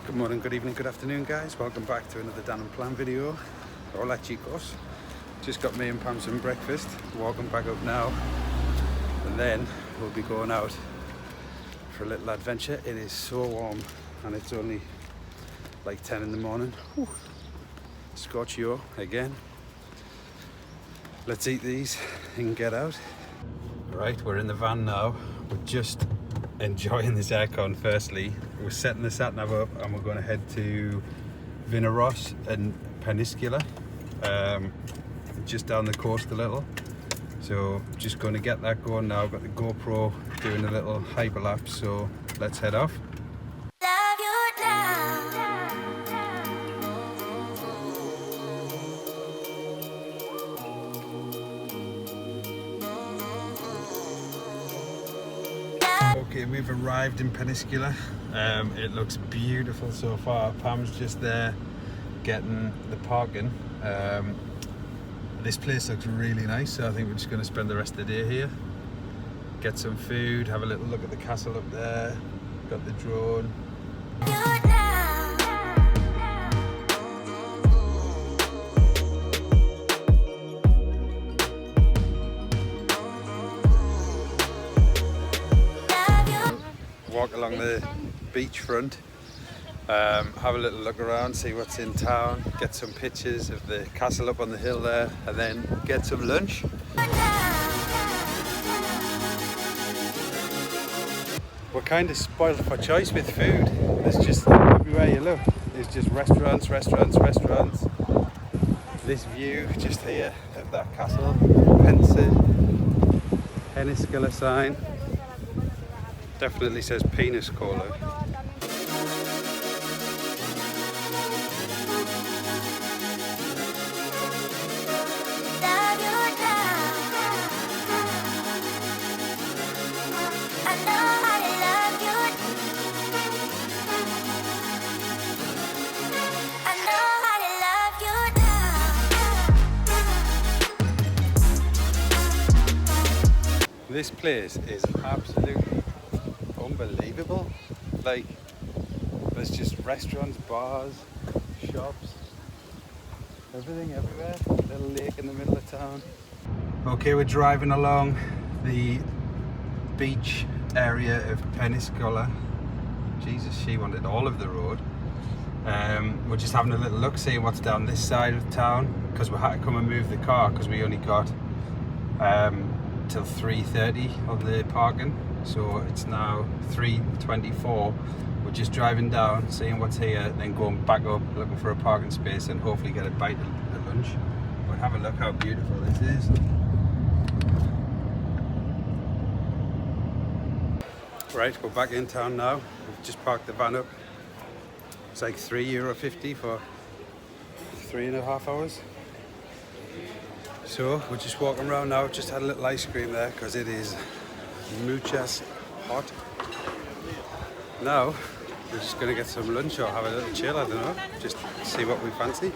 Good morning, good evening, good afternoon guys. Welcome back to another Unplanned video. Hola chicos. Just got me and Pam some breakfast. Walking back up now. And then we'll be going out for a little adventure. It is so warm and it's only like 10 in the morning. Whew. Scorchio again. Let's eat these and get out. Right, we're in the van now. We're just enjoying this aircon. Firstly, we're setting the sat nav up and we're going to head to Vinaròs and Peniscola, just down the coast a little. So just going to get that going now. I've got the GoPro doing a little hyperlapse, so let's head off. Okay, we've arrived in Peniscola. It looks beautiful so far. Pam's just there getting the parking. This place looks really nice, so I think we're just going to spend the rest of the day here. Get some food, have a little look at the castle up there. Got the drone. Walk along the beachfront, have a little look around, see what's in town, get some pictures of the castle up on the hill there, and then get some lunch. We're kind of spoiled for choice with food. There's just everywhere you look, there's just restaurants. This view just here of that castle, Peniscola sign. Definitely says Peniscola. This place is absolutely unbelievable. Like, there's just restaurants, bars, shops, everything everywhere. Little lake in the middle of town. Okay, we're driving along the beach area of Peniscola. Jesus, she wanted all of the road. We're just having a little look, seeing what's down this side of town, because we had to come and move the car because we only got till 3:30 on the parking. So it's now 3:24. We're just driving down, seeing what's here, then going back up, looking for a parking space and hopefully get a bite at lunch. But have a look how beautiful this is. Right, we're back in town now. We've just parked the van up. It's like €3.50 for 3.5 hours. So we're just walking around now. Just had a little ice cream there because it is muchas hot. Now we're just going to get some lunch or have a little chill, I don't know, just see what we fancy.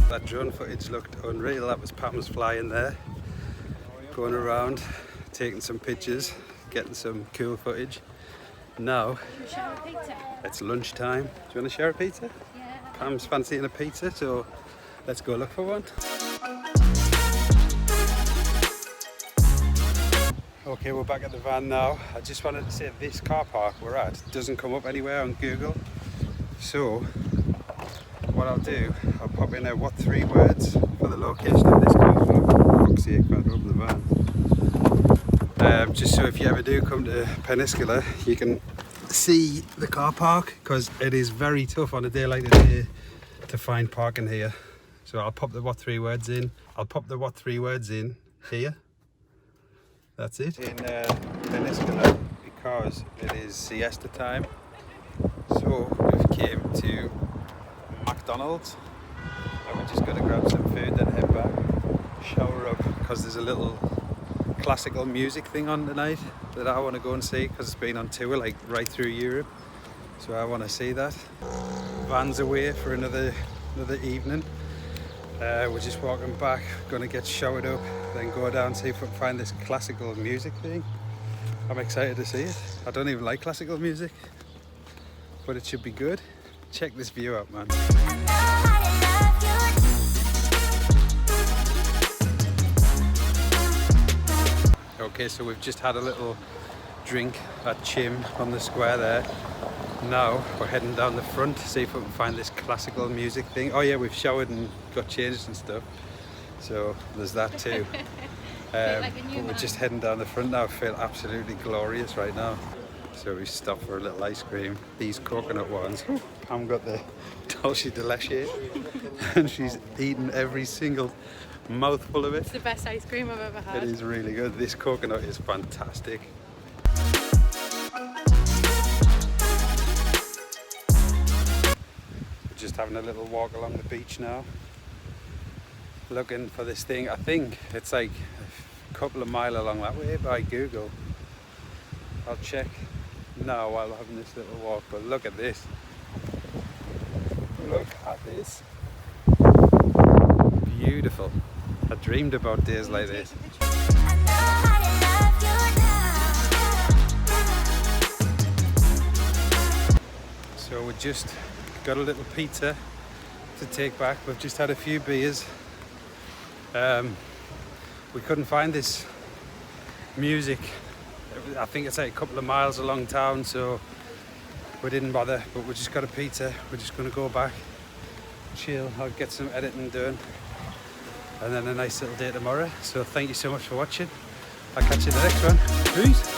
That drone footage looked unreal. That was Pam's flying there, going around, taking some pictures, getting some cool footage. Now it's lunchtime. Do you want to share a pizza? Yeah. Pam's fancying a pizza, so let's go look for one. Okay, we're back at the van now. I just wanted to say this car park we're at doesn't come up anywhere on Google. So what I'll do, I'll pop in what 3 words for the location of this car park. Fuck's sake, I can't open the van. Just so if you ever do come to Peniscola, you can see the car park, because it is very tough on a day like today to find parking here. So I'll pop the what 3 words in. I'll pop the what 3 words in here. That's it. In Peniscola, because it is siesta time. So we've came to McDonald's and we're just going to grab some food, then head back, shower up, because there's a little classical music thing on tonight that I want to go and see, because it's been on tour like right through Europe, so I want to see that. Van's away for another evening. We're just walking back, going to get showered up, then go down and see if we can find this classical music thing. I'm excited to see it. I don't even like classical music, but it should be good. Check this view out, man. Okay, so we've just had a little drink at Chim on the square there. Now we're heading down the front to see if we can find this classical music thing. Oh yeah, we've showered and got changed and stuff, so there's that too. But we're just heading down the front now. I feel absolutely glorious right now. So we stopped for a little ice cream. These coconut ones. Pam got the dulce de leche and she's eaten every single mouthful of it. It's the best ice cream I've ever had. It is really good. This coconut is fantastic. We're just having a little walk along the beach now, looking for this thing. I think it's like a couple of miles along that way by Google. I'll check now while I'm having this little walk, but look at this. Look at this. Beautiful. I dreamed about days like this. So we just got a little pizza to take back. We've just had a few beers. We couldn't find this music. I think it's like a couple of miles along town, so we didn't bother, but we just got a pizza. We're just going to go back, chill. I'll get some editing done, and then a nice little day tomorrow. So thank you so much for watching. I'll catch you in the next one. Peace.